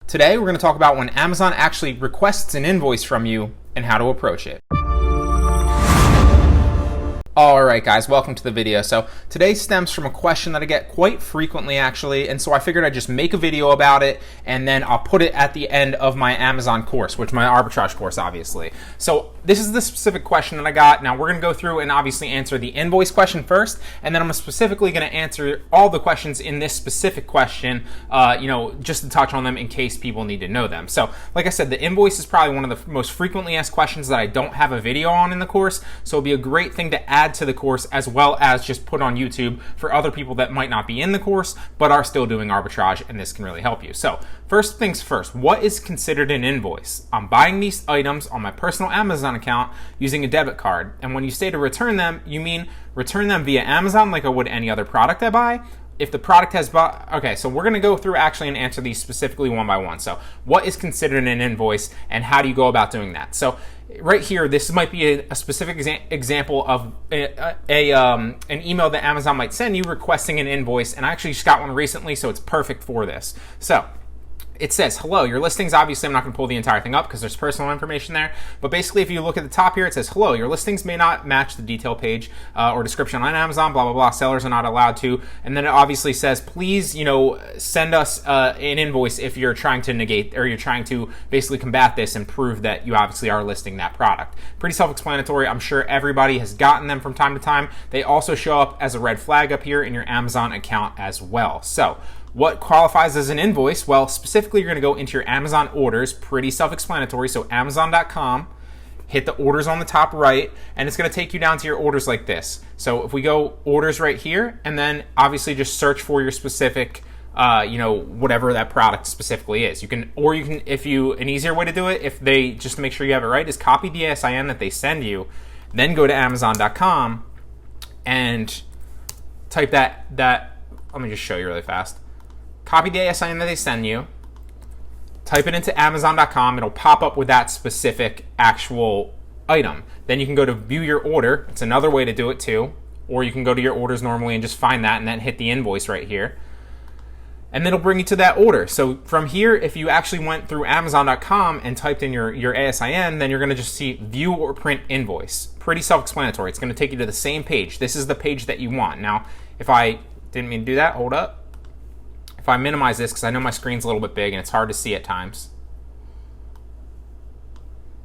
Today, we're going to talk about when Amazon actually requests an invoice from you and how to approach it. Alright guys, welcome to the video. So today stems from a question that I get quite frequently actually, and so I figured I'd just make a video about it and then I'll put it at the end of my Amazon course, which my arbitrage course obviously. So this is the specific question that I got. Now we're going to go through and obviously answer the invoice question first, and then I'm specifically going to answer all the questions in this specific question, just to touch on them in case people need to know them. So like I said, the invoice is probably one of the most frequently asked questions that I don't have a video on in the course, so it'll be a great thing to add to the course as well as just put on YouTube for other people that might not be in the course but are still doing arbitrage, and this can really help you. So first things first, what is considered an invoice? I'm buying these items on my personal Amazon account using a debit card, and when you say to return them, you mean return them via Amazon like I would any other product I buy? If the product has okay, so we're going to go through actually and answer these specifically one by one. So what is considered an invoice and how do you go about doing that? So right here, this might be a specific example of an email that Amazon might send you requesting an invoice, and I actually just got one recently, so it's perfect for this. So it says, hello, your listings, obviously I'm not going to pull the entire thing up because there's personal information there, but basically if you look at the top here, it says, hello, your listings may not match the detail page or description on Amazon, blah, blah, blah, sellers are not allowed to, and then it obviously says, please, send us an invoice if you're trying to negate, or you're trying to basically combat this and prove that you obviously are listing that product. Pretty self-explanatory. I'm sure everybody has gotten them from time to time. They also show up as a red flag up here in your Amazon account as well. So what qualifies as an invoice? Well, specifically, you're going to go into your Amazon orders, pretty self-explanatory. So Amazon.com, hit the orders on the top right, and it's going to take you down to your orders like this. So if we go orders right here, and then obviously just search for your specific, whatever that product specifically is. An easier way to do it, just to make sure you have it right, is copy the ASIN that they send you, then go to Amazon.com and type that, let me just show you really fast. Copy the ASIN that they send you, type it into Amazon.com, it'll pop up with that specific actual item. Then you can go to view your order, it's another way to do it too, or you can go to your orders normally and just find that and then hit the invoice right here. And then it'll bring you to that order. So from here, if you actually went through Amazon.com and typed in your ASIN, then you're gonna just see view or print invoice. Pretty self-explanatory, it's gonna take you to the same page. This is the page that you want. Now, if I didn't mean to do that, hold up. If I minimize this, because I know my screen's a little bit big and it's hard to see at times,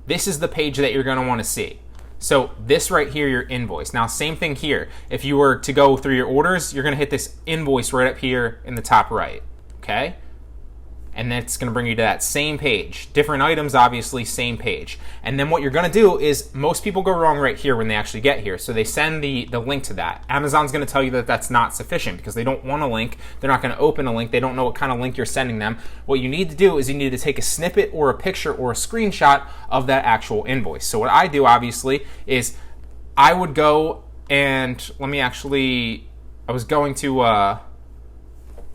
this is the page that you're going to want to see. So this right here, your invoice. Now, same thing here. If you were to go through your orders, you're going to hit this invoice right up here in the top right, okay? And then it's going to bring you to that same page. Different items, obviously, same page. And then what you're going to do is, most people go wrong right here when they actually get here. So they send the link to that. Amazon's going to tell you that that's not sufficient because they don't want a link. They're not going to open a link. They don't know what kind of link you're sending them. What you need to do is you need to take a snippet or a picture or a screenshot of that actual invoice. So what I do, obviously, is I would go and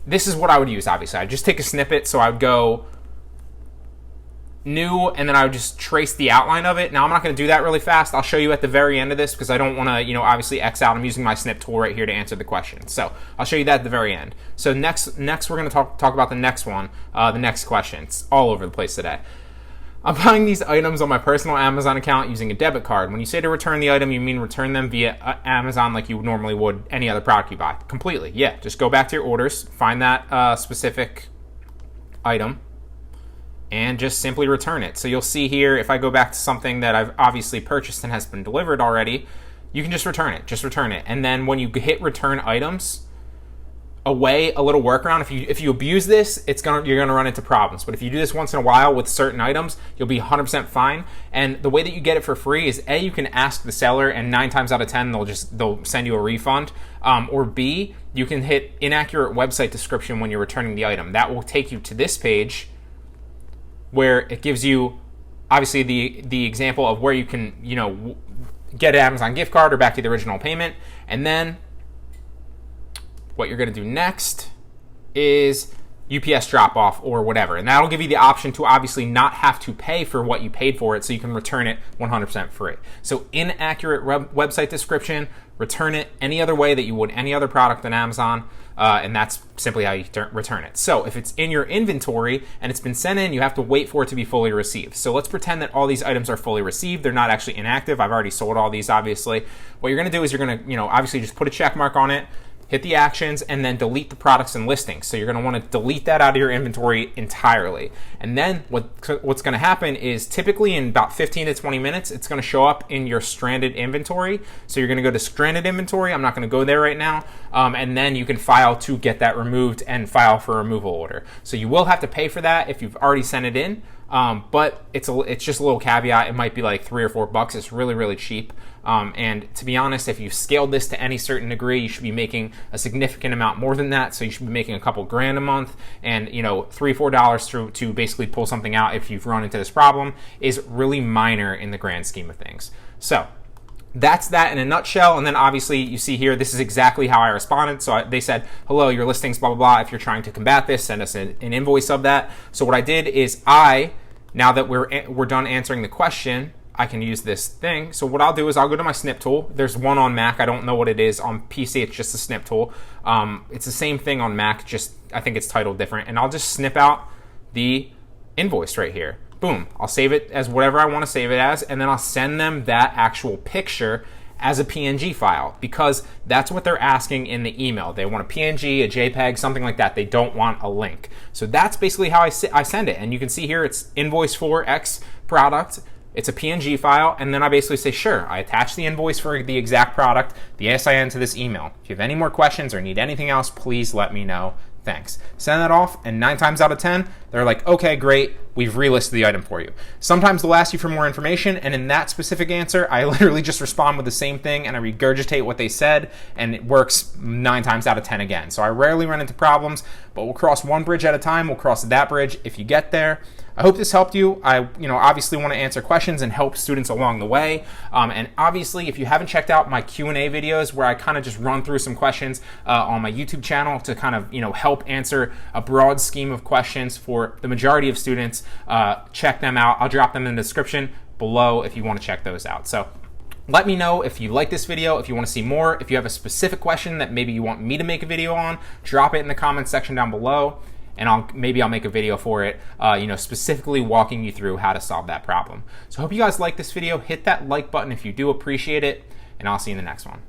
this is what I would use, obviously. I'd just take a snippet, so I would go new, and then I would just trace the outline of it. Now, I'm not going to do that really fast. I'll show you at the very end of this because I don't want to, obviously X out. I'm using my snip tool right here to answer the question. So I'll show you that at the very end. So next we're going to talk about the next one, the next question. It's all over the place today. I'm buying these items on my personal Amazon account using a debit card. When you say to return the item, you mean return them via Amazon like you normally would any other product you buy? Completely, yeah. Just go back to your orders, find that specific item, and just simply return it. So you'll see here, if I go back to something that I've obviously purchased and has been delivered already, you can just return it. And then when you hit return items, a little workaround, if you abuse this, you're gonna run into problems. But if you do this once in a while with certain items, you'll be 100% fine. And the way that you get it for free is A, you can ask the seller, and 9 times out of 10 they'll send you a refund. Or B, you can hit inaccurate website description when you're returning the item. That will take you to this page where it gives you obviously the example of where you can get an Amazon gift card or back to the original payment. And then what you're going to do next is UPS drop off or whatever, and that'll give you the option to obviously not have to pay for what you paid for it, so you can return it 100% free. So inaccurate website description, return it any other way that you would any other product on Amazon. and that's simply how you return it. So if it's in your inventory and it's been sent in, you have to wait for it to be fully received. So let's pretend that all these items are fully received. They're not actually inactive. I've already sold all these, obviously. What you're going to do is you're going to, obviously just put a check mark on it, hit the actions, and then delete the products and listings. So you're going to want to delete that out of your inventory entirely. And then what's going to happen is typically in about 15 to 20 minutes, it's going to show up in your stranded inventory. So you're going to go to stranded inventory. I'm not going to go there right now. And then you can file to get that removed and file for a removal order. So you will have to pay for that if you've already sent it in. But it's just a little caveat. It might be like $3 or $4. It's really, really cheap. And to be honest, if you scaled this to any certain degree, you should be making a significant amount more than that. So you should be making a couple grand a month, and $3, $4 to basically pull something out if you've run into this problem is really minor in the grand scheme of things. So that's that in a nutshell. And then obviously you see here, this is exactly how I responded. So they said, hello, your listings, blah, blah, blah. If you're trying to combat this, send us an invoice of that. So what I did is now that we're done answering the question, I can use this thing. So what I'll do is I'll go to my snip tool. There's one on Mac. I don't know what it is. On PC, it's just a snip tool. It's the same thing on Mac, just I think it's titled different. And I'll just snip out the invoice right here. Boom. I'll save it as whatever I want to save it as, and then I'll send them that actual picture as a PNG file, because that's what they're asking in the email. They want a PNG, a JPEG, something like that. They don't want a link. So that's basically how I send it. And you can see here it's invoice for X product. It's a PNG file, and then I basically say, sure, I attach the invoice for the exact product, the ASIN to this email. If you have any more questions or need anything else, please let me know. Thanks. Send that off, and 9 times out of 10, they're like, okay, great, we've relisted the item for you. Sometimes they'll ask you for more information, and in that specific answer, I literally just respond with the same thing, and I regurgitate what they said, and it works 9 times out of 10 again. So I rarely run into problems, but we'll cross one bridge at a time. We'll cross that bridge if you get there. I hope this helped you. I obviously want to answer questions and help students along the way. And obviously, if you haven't checked out my Q&A videos where I kind of just run through some questions on my YouTube channel to kind of help answer a broad scheme of questions for the majority of students, check them out. I'll drop them in the description below if you want to check those out. So let me know if you like this video, if you want to see more, if you have a specific question that maybe you want me to make a video on, drop it in the comments section down below. And maybe I'll make a video for it, specifically walking you through how to solve that problem. So I hope you guys like this video. Hit that like button if you do appreciate it, and I'll see you in the next one.